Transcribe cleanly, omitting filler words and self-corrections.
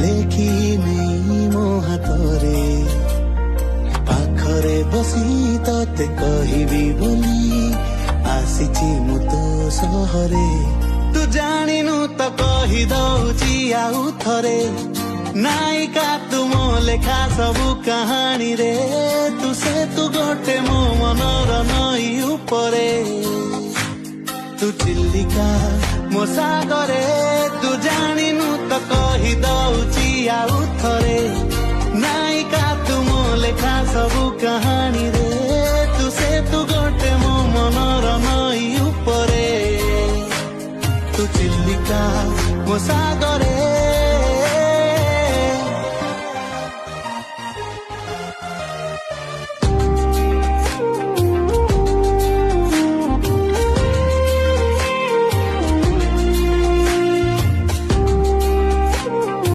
ଲେଖି ନେଇ ମୋ ହାତରେ ପାଖରେ ବସି ତତେ କହିବି ବୋଲି ଆସିଛି ମୁଁ ତୋ ସହରେ। ତୁ ଜାଣିନୁ ତ କହି ଦଉଛି ଆଉ ଥରେ, ନାୟିକା ତୁ ମୋ ଲେଖା ସବୁ କାହାଣୀରେ। ତୁ ଗୋଟେ ମୋ ମନର ନଈ ଉପରେ, ତୁ ଚିଲିକା ମୋ ସାଗରେ। ତୁ ଜାଣିନୁ ତ କହି ଦଉଛି ଆଉ ଥରେ, ନାୟିକା ତୁ ମୋ ଲେଖା ସବୁ କାହାଣୀରେ। ତୁ ଗୋଟେ ମୋ ମନର ନଈ ଉପରେ, ତୁ ଚିଲିକା ମୋ ସାଗରେ।